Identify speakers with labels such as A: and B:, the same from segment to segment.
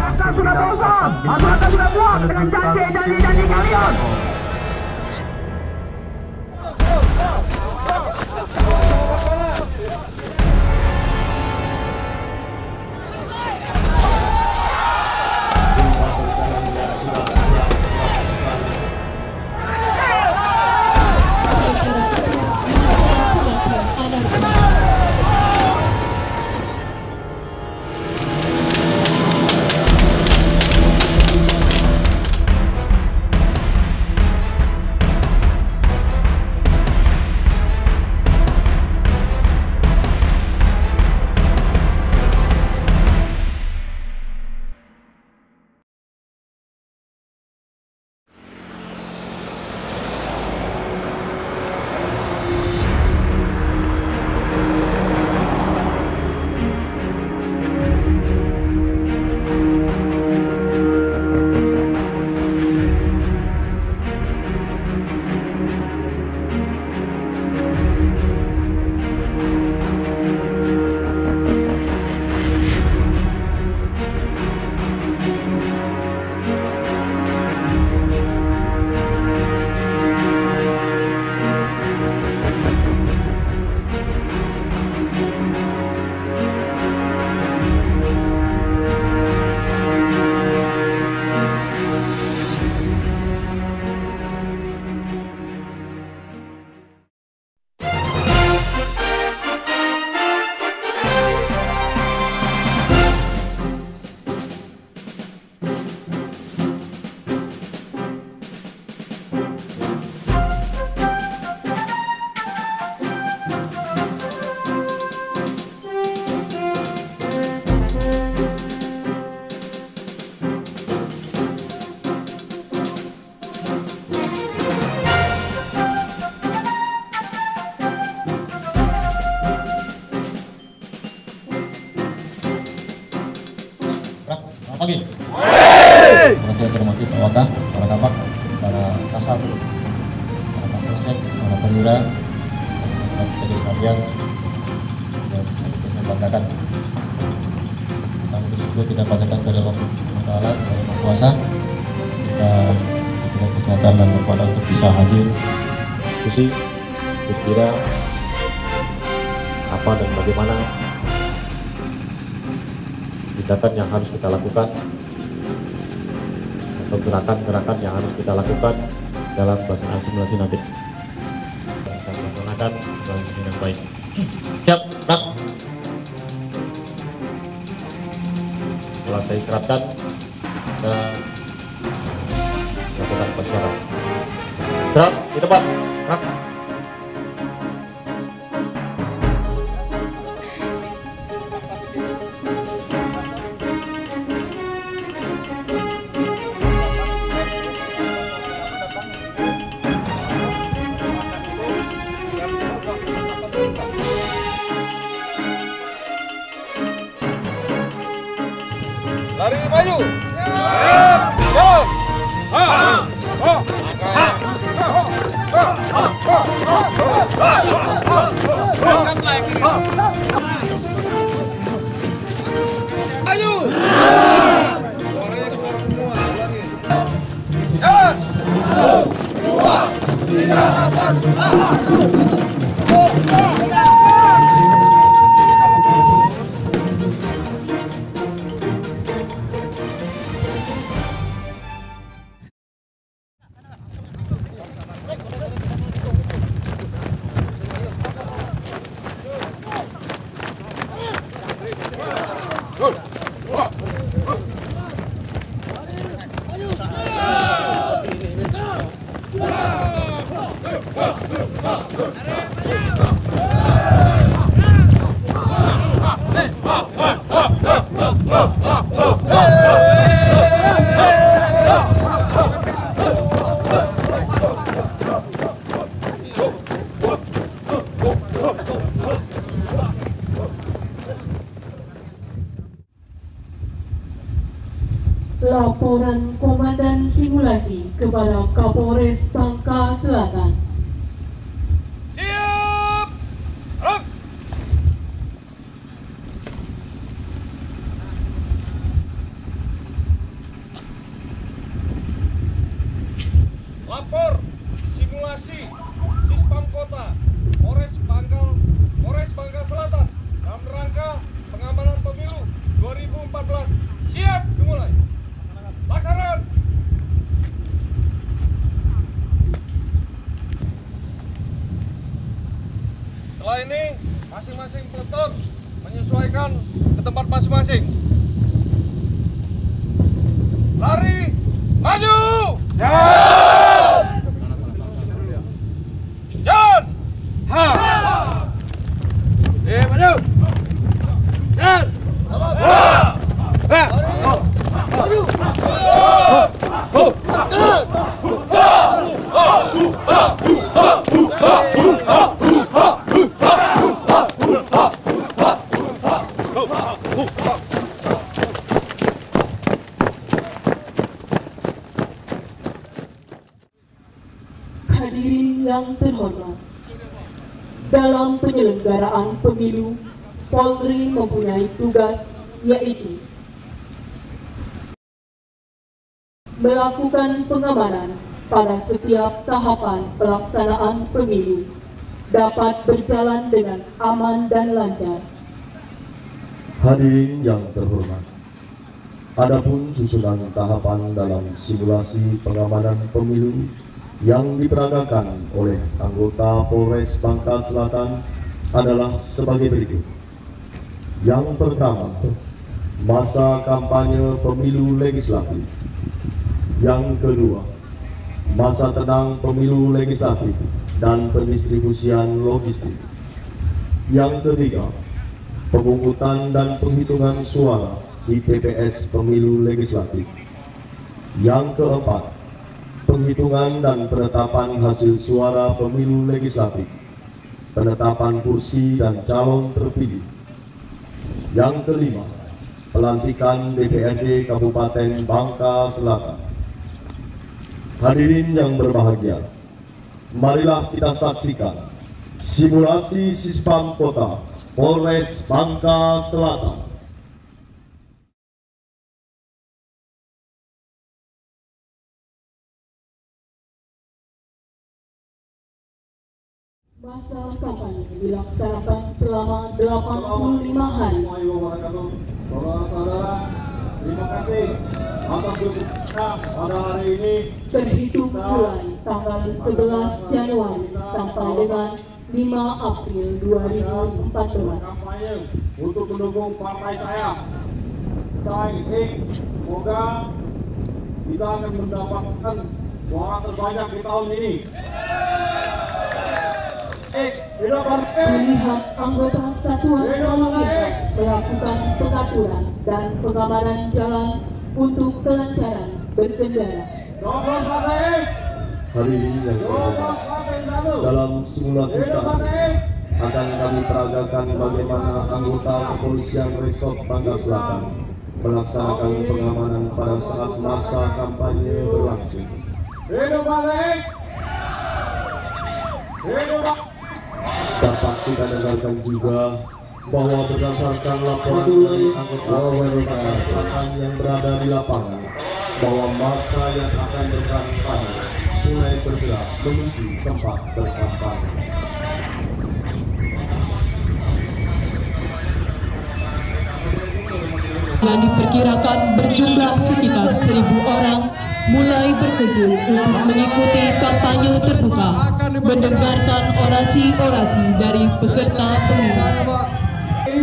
A: Masa sudah kosong, masa sudah buang dengan cantik janji-janji kalian.
B: Pagi. Terima kasih hormati Pak Wakam, para kabak, para kasat, para kapolsek, para perwira, dan jadi sekalian yang saya banggakan. Kami bersyukur kita banggakan kepada Allah Taala yang Maha Kuasa. Kita diberikan kesehatan dan kekuatan untuk bisa hadir diskusi, berkira apa dan bagaimana tindakan yang harus kita lakukan atau gerakan-gerakan yang harus kita lakukan dalam pelaksanaan simulasi nanti. Kita laksanakan dengan baik. Siap, Pak. Setelah saya isyaratkan, kita lakukan persiapan. Serap, di depan, Pak.
C: Lari maju. Go. Ayo. Jalan. 2, 3, 4.
D: Laporan Komandan Simulasi kepada Kapolres Bangka Selatan.
C: Siap! Gerak! 2014 siap dimulai. Laksanakan. Setelah ini masing-masing peleton menyesuaikan ke tempat masing-masing. Lari, maju. Jalan. Jalan. Maju. Jalan.
D: Hadirin yang terhormat, dalam penyelenggaraan pemilu, Polri mempunyai tugas yaitu melakukan pengamanan pada setiap tahapan pelaksanaan pemilu dapat berjalan dengan aman dan lancar.
E: Hadirin yang terhormat, adapun susunan tahapan dalam simulasi pengamanan pemilu yang diperagakan oleh anggota Polres Bangka Selatan adalah sebagai berikut. Yang pertama, masa kampanye pemilu legislatif. Yang kedua, masa tenang pemilu legislatif dan pendistribusian logistik. Yang ketiga, pemungutan dan penghitungan suara di TPS pemilu legislatif. Yang keempat, penghitungan dan penetapan hasil suara pemilu legislatif, penetapan kursi dan calon terpilih. Yang kelima, pelantikan DPRD Kabupaten Bangka Selatan. Hadirin yang berbahagia, marilah kita saksikan simulasi Sispam Kota Polres Bangka Selatan.
D: Masa kampanye dilaksanakan selama 85 hari.
F: Saudara-saudara, terima kasih atas dukungannya pada hari ini.
D: Terhitung mulai tanggal 11 Januari sampai dengan 5 April 2014.
F: Kampanye untuk mendukung partai saya. Kita ingin semoga kita akan mendapatkan suara terbanyak di tahun ini.
D: Melihat anggota Satuan Lalu Lintas melakukan pengaturan dan pengamanan jalan untuk kelancaran berkendara.
E: Hadirin yang terhormat, dalam simulasi saat ini akan kami peragakan bagaimana anggota kepolisian Resort Bangka Selatan melaksanakan pengamanan pada saat masa kampanye berlangsung. Dapat kita dengarkan juga bahwa berdasarkan laporan dari anggota Bangka Selatan yang berada di lapangan, bahwa masa yang akan berkampanye mulai bergerak menuju tempat berkampanye.
D: Yang diperkirakan berjumlah sekitar 1.000 orang mulai berkumpul untuk mengikuti kampanye terbuka, mendengarkan orasi-orasi dari peserta pemilu.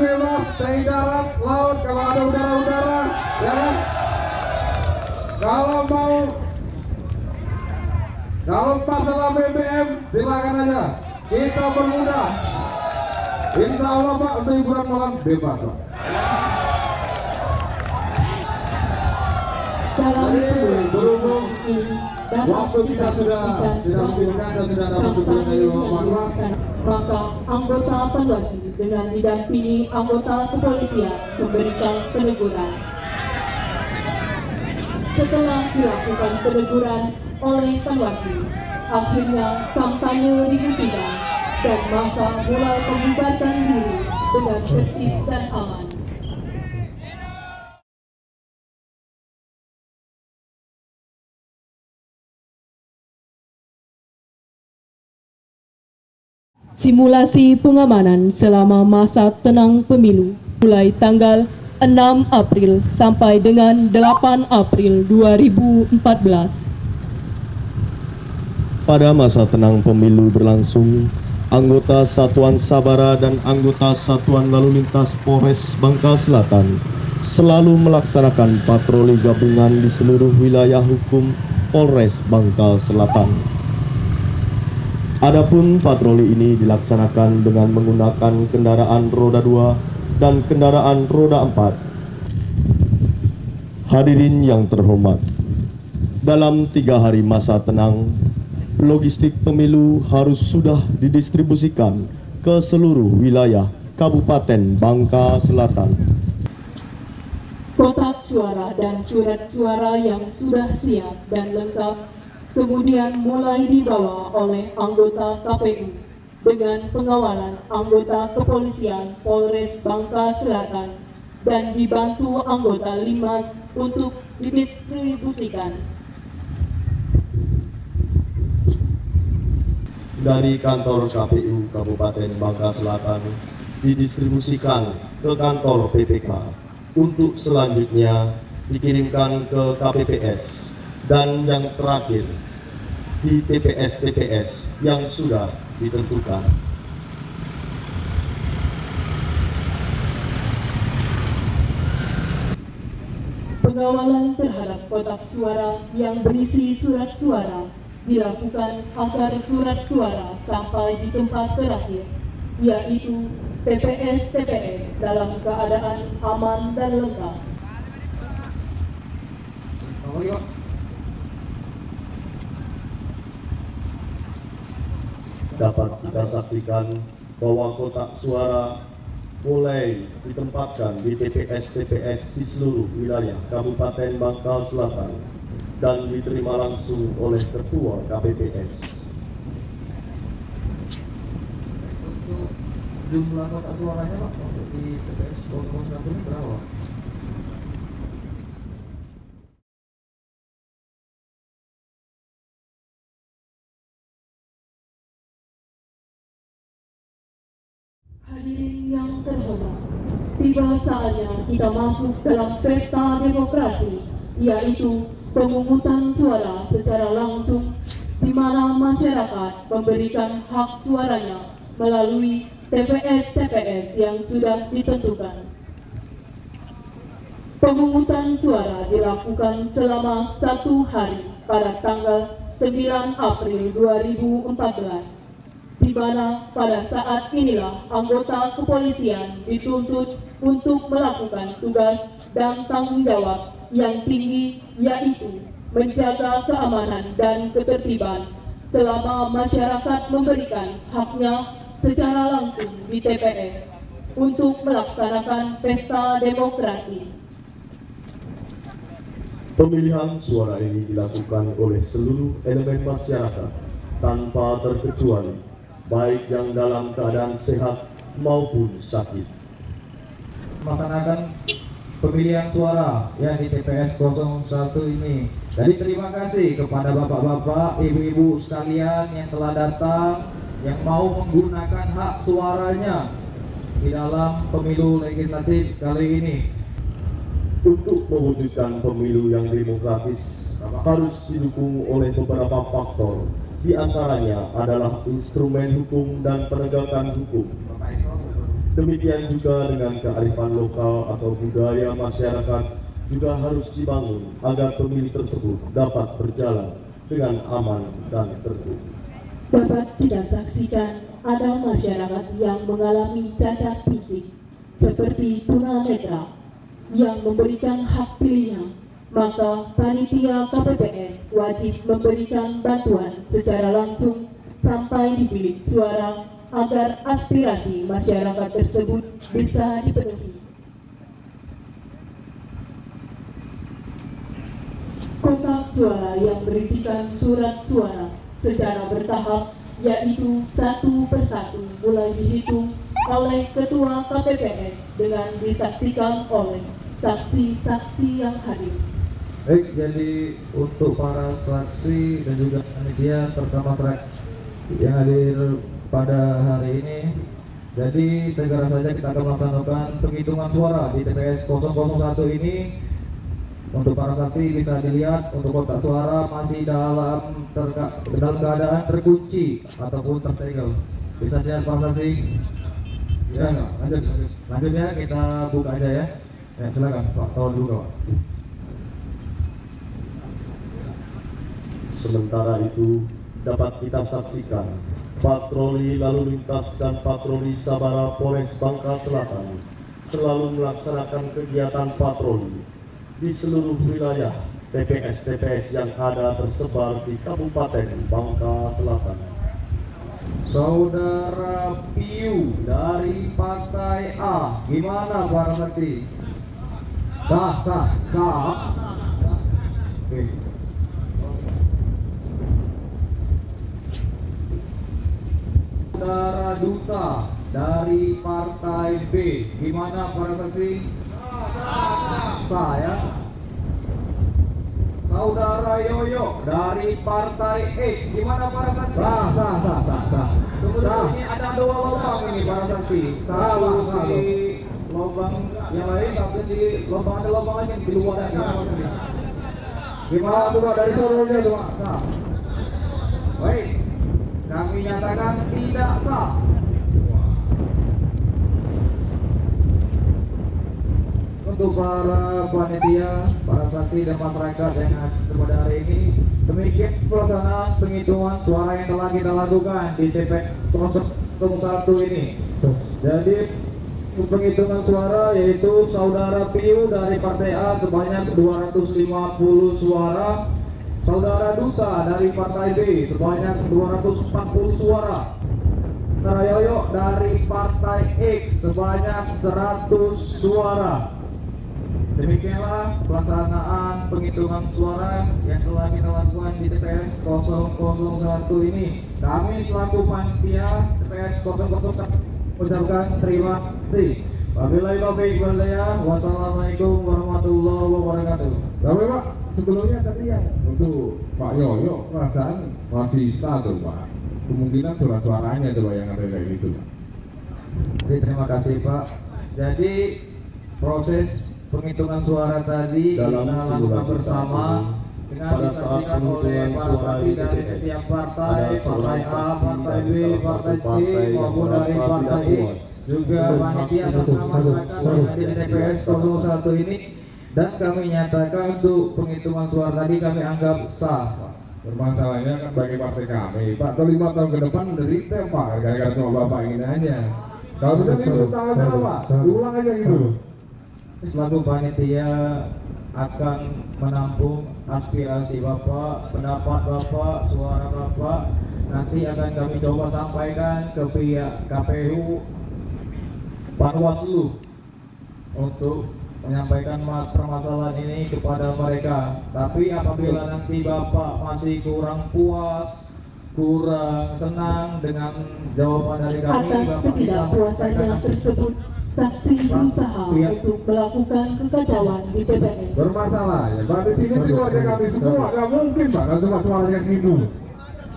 F: Bebas dari darat, laut, kalau ada udara-udara, ya. Kalau masalah BBM, silakan aja. Kita bermudah. Insya Allah Pak, untuk hiburan malam bebas Pak.
D: Dalam
F: Berhubung
D: ini
F: waktu kita sudah diberikan dan tidak dapat diberikan dari Bapak,
D: maka anggota Panwaslu dengan didampingi anggota kepolisian memberikan peneguran. Setelah dilakukan peneguran oleh Panwaslu, akhirnya kampanye dihentikan dan massa mulai membubarkan diri dengan tertib dan aman. Simulasi pengamanan selama masa tenang pemilu mulai tanggal 6 April sampai dengan 8 April 2014.
E: Pada masa tenang pemilu berlangsung, anggota Satuan Sabara dan anggota Satuan Lalu Lintas Polres Bangka Selatan selalu melaksanakan patroli gabungan di seluruh wilayah hukum Polres Bangka Selatan. Adapun patroli ini dilaksanakan dengan menggunakan kendaraan roda 2 dan kendaraan roda 4. Hadirin yang terhormat, dalam 3 hari masa tenang, logistik pemilu harus sudah didistribusikan ke seluruh wilayah Kabupaten Bangka Selatan.
D: Kotak suara dan surat suara yang sudah siap dan lengkap kemudian mulai dibawa oleh anggota KPU dengan pengawalan anggota kepolisian Polres Bangka Selatan dan dibantu anggota Limas untuk didistribusikan.
E: Dari kantor KPU Kabupaten Bangka Selatan didistribusikan ke kantor PPK untuk selanjutnya dikirimkan ke KPPS dan yang terakhir di TPS-TPS yang sudah ditentukan.
D: Pengawalan terhadap kotak suara yang berisi surat suara dilakukan agar surat suara sampai di tempat terakhir, yaitu TPS-TPS dalam keadaan aman dan lengkap.
E: Dapat kita saksikan bahwa kotak suara mulai ditempatkan di TPS-TPS di seluruh wilayah Kabupaten Bangka Selatan dan diterima langsung oleh Ketua KPPS.
G: Untuk jumlah kotak suaranya Pak, untuk di TPS 01 ini berapa?
D: Hadirin yang terhormat, tiba saatnya kita masuk dalam pesta demokrasi, yaitu pemungutan suara secara langsung, di mana masyarakat memberikan hak suaranya melalui TPS-TPS yang sudah ditentukan. Pemungutan suara dilakukan selama 1 hari pada tanggal 9 April 2014, di mana pada saat inilah anggota kepolisian dituntut untuk melakukan tugas dan tanggung jawab yang tinggi, yaitu menjaga keamanan dan ketertiban selama masyarakat memberikan haknya secara langsung di TPS untuk melaksanakan pesta demokrasi.
E: Pemilihan suara ini dilakukan oleh seluruh elemen masyarakat tanpa terkecuali, baik yang dalam keadaan sehat maupun sakit.
G: Melaksanakan pemilihan suara yang di TPS 01 ini. Jadi terima kasih kepada bapak-bapak, ibu-ibu sekalian yang telah datang, yang mau menggunakan hak suaranya di dalam pemilu legislatif kali ini.
E: Untuk mewujudkan pemilu yang demokratis harus didukung oleh beberapa faktor. Di antaranya adalah instrumen hukum dan penegakan hukum. Demikian juga dengan kearifan lokal atau budaya masyarakat juga harus dibangun agar pemilu tersebut dapat berjalan dengan aman dan tertib.
D: Dapat kita saksikan ada masyarakat yang mengalami cacat fisik seperti tunanetra yang memberikan hak pilihnya, maka panitia KPPS wajib memberikan bantuan secara langsung sampai di bilik suara agar aspirasi masyarakat tersebut bisa dipenuhi. Kotak suara yang berisikan surat suara secara bertahap, yaitu 1 persatu mulai dihitung oleh Ketua KPPS dengan disaksikan oleh saksi-saksi yang hadir.
G: Baik, jadi untuk para saksi dan juga panitia serta masyarakat yang hadir pada hari ini, Jadi segera saja kita akan melaksanakan penghitungan suara di TPS 001 ini. Untuk para saksi bisa dilihat untuk kotak suara masih dalam keadaan terkunci ataupun tersegel. Bisa dilihat para saksi. Ya, lanjut. Lanjutnya kita buka aja ya. Ya, silakan Pak, tolong buka Pak.
E: Sementara itu dapat kita saksikan patroli lalu lintas dan patroli Sabara Polres Bangka Selatan selalu melaksanakan kegiatan patroli di seluruh wilayah TPS-TPS yang ada tersebar di Kabupaten Bangka Selatan.
G: Saudara Piu dari Partai A, gimana para saksi? Sah. Oke. Saudara Duta dari Partai B, gimana para saksi? Saya. Saudara Yoyo dari Partai E, gimana para saksi? Sah. Kemudian ini ada 2 lubang ini para saksi. Satu di lubang yang lain, satu di lubang ada lubang lain di luar dari ini. Gimana coba dari seluruhnya coba? Sah. Baik, kami nyatakan tidak sah. Untuk para panitia, para saksi dan masyarakat yang ada pada hari ini, demikian pelaksanaan penghitungan suara yang telah kita lakukan di TPS 01 ini. Jadi penghitungan suara yaitu Saudara Piu dari Partai A sebanyak 250 suara, Saudara Duta dari Partai B sebanyak 240 suara, Saudara Yoyo dari Partai X sebanyak 100 suara. Demikianlah pelaksanaan penghitungan suara yang telah kita lakukan di TPS 001 ini. Kami selaku panitia TPS 001 ucapkan terima kasih. Wabillahi taufiq wal hidayah. Wassalamualaikum warahmatullahi wabarakatuh.
H: Tapi Pak, sebelumnya tadi ya untuk Pak Yoyo perasaan masih satu Pak. Kemungkinan suara-suaranya coba yang ada kayak gitu Pak.
G: Jadi, terima kasih Pak. Jadi proses penghitungan suara tadi
E: Dalam
G: kita lakukan bersama dengan
E: pada saat
G: disaksikan oleh
E: penghitungan
G: para
E: suara
G: saksi
E: di
G: dari
E: TPS,
G: setiap partai,
E: ada
G: Partai
E: seorang
G: A,
E: saksi
G: Partai
E: dari
G: B,
E: salah satu
G: Partai C
E: partai yang
G: maupun dari
E: merasa
G: Partai
E: tidak
G: E,
E: puas
G: juga
E: dengan
G: panitia
E: aksi
G: serta masyarakat yang ada di TPS 01 ini, dan kami nyatakan untuk penghitungan suara tadi kami anggap sah.
H: Permasalahannya kan bagi partai kami Pak, kalau 5 tahun ke depan udah ditembak Pak, gara-gara cuma Bapak ini aja. Kalau udah itu tangan Pak, ulang aja gitu.
G: Selaku panitia akan menampung aspirasi Bapak, pendapat Bapak, suara Bapak. Nanti akan kami coba sampaikan ke pihak KPU Panwaslu untuk menyampaikan permasalahan ini kepada mereka. Tapi apabila nanti Bapak masih kurang puas, kurang senang dengan jawaban dari kami,
D: Atas
G: Bapak bisa
D: ketidakpuasannya tersebut, saksi berusaha untuk melakukan kekacauan di TPS.
H: Bermasalah ya Pak, di sini juga ada kami semua, nggak mungkin Pak kalau cuma suaranya gitu.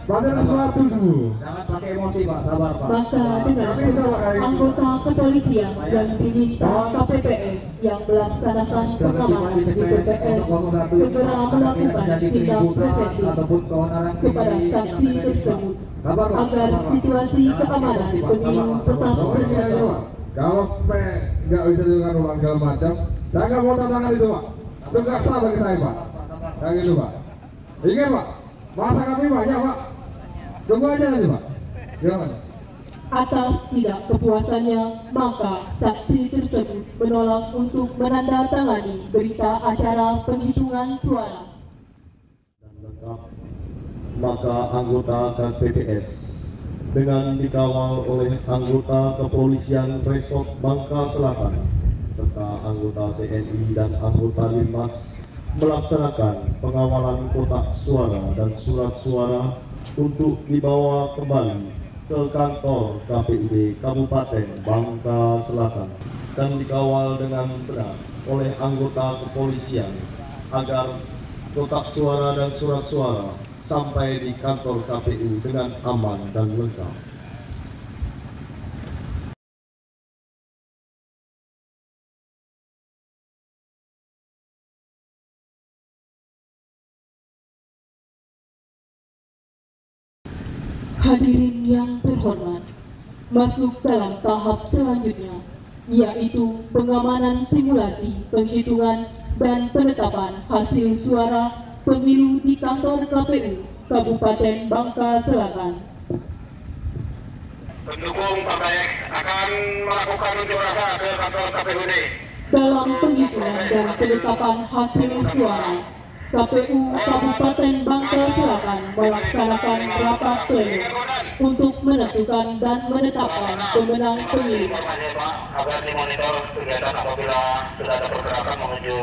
H: Pada sesuatu dulu.
G: Jangan pakai emosi Pak, sabar Pak.
D: Maka dengan anggota kepolisian yang diminta KPPS yang melaksanakan pengamanan di TPS segera melakukan tindak preventif
G: ataupun keonaran
D: kepada saksi tersebut agar situasi keamanan pemilu tetap terjaga.
H: Kalau sampai nggak bisa dilakukan ulang segala macam, saya nggak mau tantangan itu Pak. Itu nggak sah bagi saya Pak. Kayak gitu Pak. Ingat Pak, masa kami banyak Pak. Tunggu aja nanti Pak. Gimana?
D: Atas tidak kepuasannya, maka saksi tersebut menolak untuk menandatangani berita acara penghitungan suara.
E: Dan lengkap, maka anggota KPPS dengan dikawal oleh anggota kepolisian Resort Bangka Selatan serta anggota TNI dan anggota Linmas melaksanakan pengawalan kotak suara dan surat suara untuk dibawa kembali ke kantor KPUD Kabupaten Bangka Selatan dan dikawal dengan benar oleh anggota kepolisian agar kotak suara dan surat suara sampai di kantor KPU dengan aman dan lengkap.
D: Hadirin yang terhormat, masuk dalam tahap selanjutnya, yaitu pengamanan simulasi penghitungan dan penetapan hasil suara pemilu di kantor KPU Kabupaten Bangka Selatan.
A: Pendukung partai akan melakukan unjuk rasa ke kantor KPUD.
D: Dalam penghitungan dan penetapan hasil suara, KPU Kabupaten Bangka Selatan melaksanakan rapat pleno untuk menentukan dan menetapkan pemenang pemilu.
A: Informasi Pak, agar dimonitor kegiatan apabila sudah ada pergerakan menuju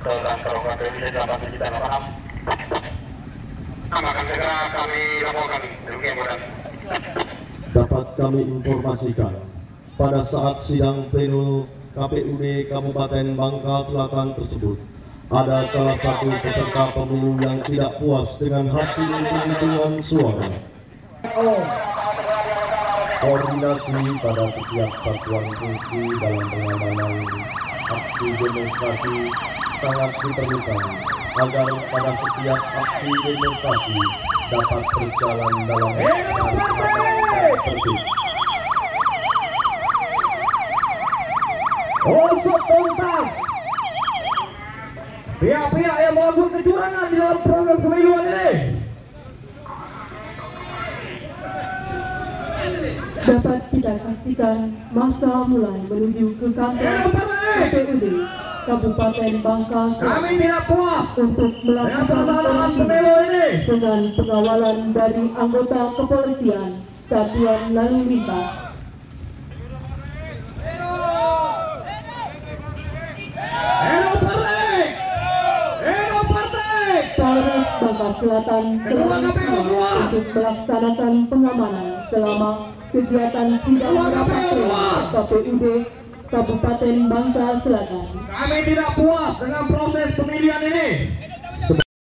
A: ke kantor KPUD 8786. Akan segera kami laporkan. Demikian, Komandan.
E: Dapat kami informasikan, pada saat sidang pleno KPUD Kabupaten Bangka Selatan tersebut, ada salah satu peserta pemilu yang tidak puas dengan hasil penghitungan suara. Koordinasi pada setiap satuan fungsi dalam pengamanan aksi demonstrasi sangat diperlukan agar pada setiap aksi demonstrasi dapat berjalan dalam keadaan dan tertib.
G: Untuk tuntas pihak-pihak yang melakukan kecurangan di dalam proses pemiluan ini.
D: Dapat kita pastikan masa mulai menuju ke kantor KPUD Kabupaten Bangka
G: Kami tidak puas
D: untuk melakukan
G: pelaksanaan pemilu ini
D: dengan pengawalan dari anggota kepolisian Satuan Lalu Lintas. Polres Bangka Selatan telah untuk melaksanakan pengamanan selama kegiatan sidang rapat pleno KPUD Kabupaten Bangka Selatan.
G: Kami tidak puas dengan proses pemilihan ini.